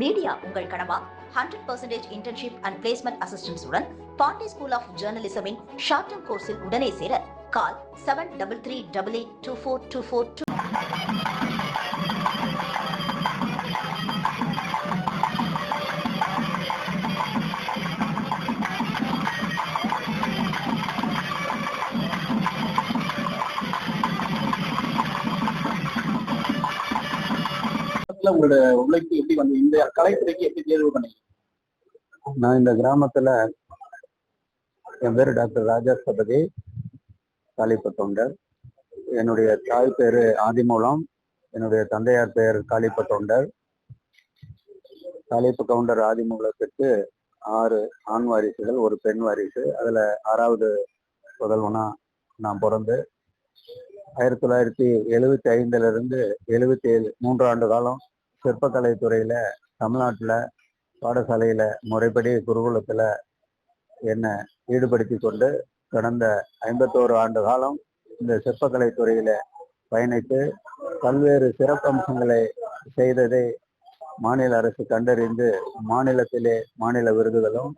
Media உங்கள் கனவா? 100% internship and placement assistance உடன் பாண்டே ஸ்கூல் ஆஃப் ஜேர்னலிசமின் ஷார்ட் டர்ம் கோர்ஸில் உடனே சேர கால் 73382424. உங்களோட உழைப்பு எப்படி வந்து இந்த கலைத்துறைக்கு எப்படி தேர்வு பண்ணீங்க? நான் இந்த கிராமத்துல, என் பேரு டாக்டர் ராஜா சபதி, காளிப்ப தொண்டர். என்னுடைய தாய் பேரு ஆதிமூலம், என்னுடைய தந்தையார் பெயர் காளிப்ப தொண்டர். காளிப்ப கவுண்டர் ஆதிமூலத்திற்கு 6 ஆண் வாரிசுகள், ஒரு பெண் வாரிசு. அதுல 6வது புதல்வனா நான் பிறந்து 1975 இருந்து 77 3 ஆண்டு காலம் சிற்பக்கலை துறையில தமிழ்நாட்டுல பாடசாலையில முறைப்படி குருகுலத்துல என்னை ஈடுபடுத்தி கொண்டு கடந்த 51 ஆண்டு காலம் இந்த சிற்பக்கலை துறையில பயணித்து பல்வேறு சிறப்பம்சங்களை செய்ததை மாநில அரசு கண்டறிந்து மாநிலத்திலே மாநில விருதுகளும்,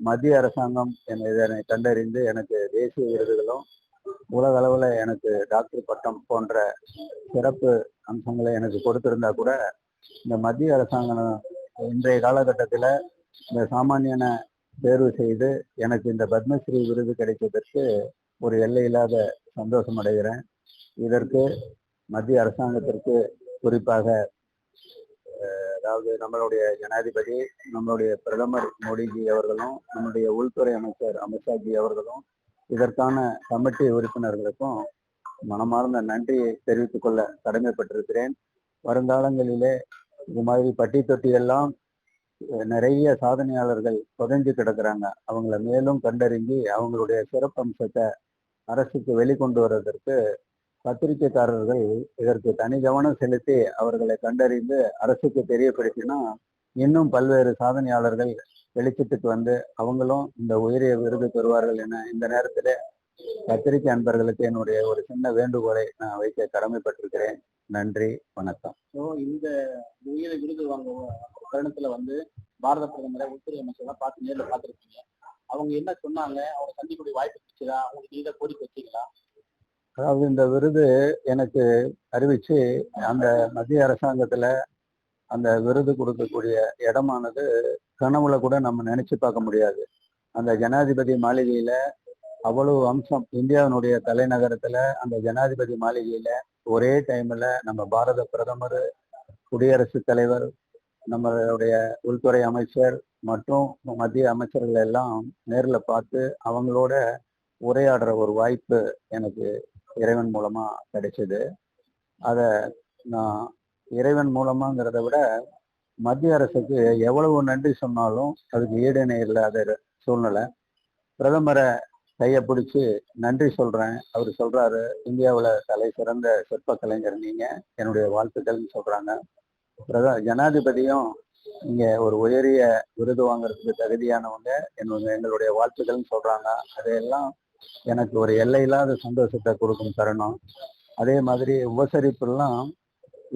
மத்திய அரசாங்கம் இதனை கண்டறிந்து எனக்கு தேசிய விருதுகளும், உலக அளவுல எனக்கு டாக்டர் பட்டம் போன்ற சிறப்பு அம்சங்களை எனக்கு கொடுத்திருந்தா கூட, இந்த மத்திய அரசாங்கம் இன்றைய காலகட்டத்தில் இந்த சாமானியனை தேர்வு செய்து எனக்கு இந்த பத்மஸ்ரீ விருது கிடைத்ததற்கு ஒரு எல்லையில்லாத சந்தோஷம் அடைகிறேன். இதற்கு மத்திய அரசாங்கத்திற்கு, குறிப்பாக அதாவது நம்மளுடைய ஜனாதிபதி, நம்மளுடைய பிரதமர் மோடிஜி அவர்களும், நம்முடைய உள்துறை அமைச்சர் அமித்ஷாஜி அவர்களும், இதற்கான கமிட்டி உறுப்பினர்களுக்கும் மனமார்ந்த நன்றியை தெரிவித்துக் கொள்ள கடமைப்பட்டிருக்கிறேன். வருங்காலங்களிலே இது மாதிரி பட்டி தொட்டி எல்லாம் நிறைய சாதனையாளர்கள் புதைஞ்சு கிடக்குறாங்க. அவங்கள மேலும் கண்டறிஞ்சு அவங்களுடைய சிறப்பம்சத்தை அரசுக்கு வெளிக்கொண்டு வருவதற்கு பத்திரிகைக்காரர்கள் இதற்கு தனி கவனம் செலுத்தி அவர்களை கண்டறிந்து அரசுக்கு தெரியப்படுத்தினா இன்னும் பல்வேறு சாதனையாளர்கள் வெளிச்சத்துக்கு வந்து அவங்களும் இந்த உயரிய விருது பெறுவார்கள் என இந்த நேரத்தில் பத்திரிகை அன்பர்களுக்கு என்னுடைய ஒரு சின்ன வேண்டுகோளை நான் வைக்க கடமைப்பட்டிருக்கிறேன். நன்றி, வணக்கம். இந்த உயரிய விருது வாங்கும் தருணத்துல வந்து பாரத பிரதமரை, உள்துறை அமைச்சர்லாம் பார்த்து நேரில் பார்த்துருக்கீங்க. அவங்க என்ன சொன்னாங்க? அவங்க சந்திக்கக்கூடிய வாய்ப்பு கிடைச்சதா? அவங்களுக்கு இதை கோரிக்கை வச்சீங்களா? அதாவது இந்த விருது எனக்கு அறிவிச்சு அந்த மத்திய அரசாங்கத்துல அந்த விருது கொடுக்கக்கூடிய இடமானது கனவுல கூட நம்ம நினைச்சு பார்க்க முடியாது. அந்த ஜனாதிபதி மாளிகையில அவ்வளவு அம்சம், இந்தியாவினுடைய தலைநகரத்துல அந்த ஜனாதிபதி மாளிகையில ஒரே டைம்ல நம்ம பாரத பிரதமர், குடியரசுத் தலைவர், நம்மளுடைய உள்துறை அமைச்சர் மற்றும் மத்திய அமைச்சர்கள் எல்லாம் நேர்ல பார்த்து அவங்களோட உரையாடுற ஒரு வாய்ப்பு எனக்கு இறைவன் மூலமா கிடைச்சது. அத நான் இறைவன் மூலமாங்கிறத விட மத்திய அரசுக்கு எவ்வளவு நன்றி சொன்னாலும் அதுக்கு ஈடுணை இல்லாத சூழ்நிலை. பிரதமரை கையை பிடிச்சி நன்றி சொல்றேன். அவர் சொல்றாரு, இந்தியாவில் தலை சிறந்த சிற்ப கலைஞர் நீங்க, என்னுடைய வாழ்த்துக்கள்னு சொல்றாங்க. ஜனாதிபதியும் நீங்க ஒரு உயரிய விருது வாங்குறதுக்கு தகுதியானவங்க, எங்களுடைய வாழ்த்துக்கள்னு சொல்றாங்க. அதையெல்லாம் எனக்கு ஒரு எல்லையில்லாத சந்தோஷத்தை கொடுக்கும் தருணம். அதே மாதிரி உபசரிப்புலாம்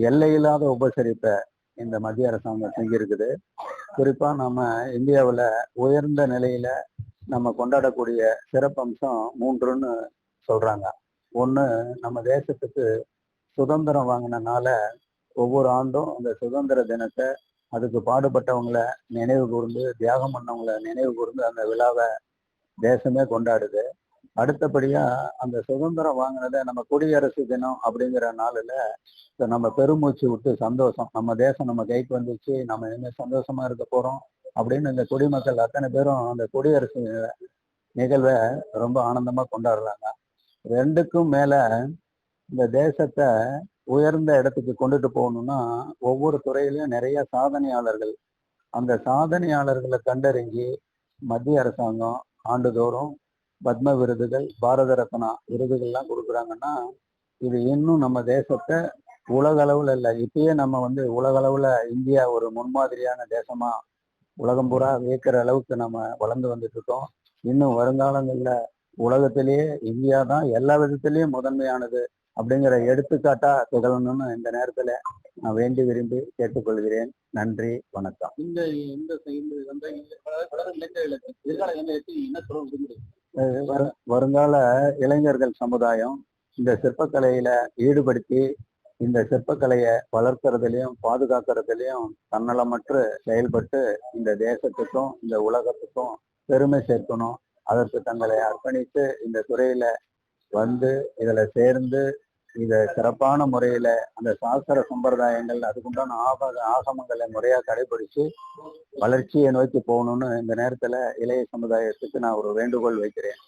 எல்லையில்லாத உபசரிப்பை இந்த மத்திய அரசாங்கம் செஞ்சிருக்குது. குறிப்பா நம்ம இந்தியாவில் உயர்ந்த நிலையில நம்ம கொண்டாடக்கூடிய சிறப்பம்சம் 3ன்னு சொல்றாங்க. ஒண்ணு, நம்ம தேசத்துக்கு சுதந்திரம் வாங்கினால ஒவ்வொரு ஆண்டும் அந்த சுதந்திர தினத்தை, அதுக்கு பாடுபட்டவங்களை நினைவு கூர்ந்து, தியாகம் பண்ணவங்களை நினைவு கூர்ந்து அந்த விழாவை தேசமே கொண்டாடுது. அடுத்தபடியா அந்த சுதந்திரம் வாங்கினதை நம்ம குடியரசு தினம் அப்படிங்கிற நாளில் நம்ம பெருமூச்சு விட்டு சந்தோஷம், நம்ம தேசம் நம்ம கைக்கு வந்துச்சு, நம்ம என்ன சந்தோஷமா இருக்க போறோம் அப்படின்னு இந்த குடிமக்கள் அத்தனை பேரும் அந்த குடியரசு நிகழ்வை ரொம்ப ஆனந்தமா கொண்டாடுறாங்க. 2க்கும் மேல இந்த தேசத்தை உயர்ந்த இடத்துக்கு கொண்டுட்டு போகணும்னா ஒவ்வொரு துறையிலையும் நிறைய சாதனையாளர்கள், அந்த சாதனையாளர்களை கண்டறிஞ்சு மத்திய அரசாங்கம் ஆண்டுதோறும் பத்ம விருதுகள், பாரத ரத்னா விருதுகள்லாம் கொடுக்குறாங்கன்னா இது இன்னும் நம்ம தேசத்தை உலக அளவுல இல்லை, இப்பயே நம்ம வந்து உலக அளவுல இந்தியா ஒரு முன்மாதிரியான தேசமா உலகம் பூரா வியக்கிற அளவுக்கு நம்ம வளர்ந்து வந்துட்டு இருக்கோம். இன்னும் வருங்காலங்கள்ல உலகத்திலேயே இந்தியா தான் எல்லா விதத்திலையும் முதன்மையானது அப்படிங்கிற எடுத்துக்காட்டா திகழணும்னு இந்த நேரத்துல நான் வேண்டி விரும்பி கேட்டுக்கொள்கிறேன். நன்றி, வணக்கம். இந்த இந்த இந்த வந்து வளரும் இளைஞர்களுக்கு எதிர்கால இளைஞர்களுக்கு என்ன சொல்ல விரும்புறீங்க? வருங்கால இளைஞர்கள் சமுதாயம் இந்த சிற்பக்கலையில ஈடுபடுத்தி இந்த சிற்பக்கலையை வளர்க்கறதுலயும் பாதுகாக்கிறதுலயும் தன்னலமற்று செயல்பட்டு இந்த தேசத்துக்கும் இந்த உலகத்துக்கும் பெருமை சேர்க்கணும். அதற்கு தங்களை அர்ப்பணித்து இந்த துறையில வந்து இதுல சேர்ந்து இத சிறப்பான முறையில அந்த சாஸ்திர சம்பிரதாயங்கள் அதுக்குண்டான ஆகமங்களை முறையா கடைபிடிச்சு வளர்ச்சியை நோக்கி போகணும்னு இந்த நேரத்துல இளைய சமுதாயத்துக்கு நான் ஒரு வேண்டுகோள் வைக்கிறேன்.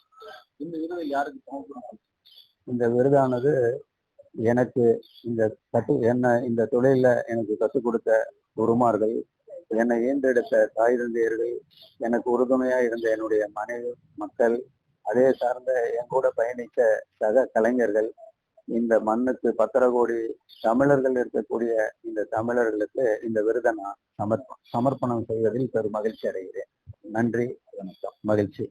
இந்த விருது யாருக்கு சமர்ப்பணம்? இந்த விருதானது எனக்கு இந்த தொழில எனக்கு கற்றுக் கொடுத்த குருமார்கள், என்னை ஈன்றெடுத்த தாய் தந்தையர்கள், எனக்கு உறுதுணையா இருந்த என்னுடைய மனைவி மக்கள், அதே சார்ந்த என் கூட பயணித்த சக கலைஞர்கள், இந்த மண்ணுக்கு 10 கோடி தமிழர்கள் இருக்கக்கூடிய இந்த தமிழர்களுக்கு இந்த விருதை நான் சமர்ப்பணம் செய்வதில் பெரும் மகிழ்ச்சி அடைகிறேன். நன்றி, வணக்கம், மகிழ்ச்சி.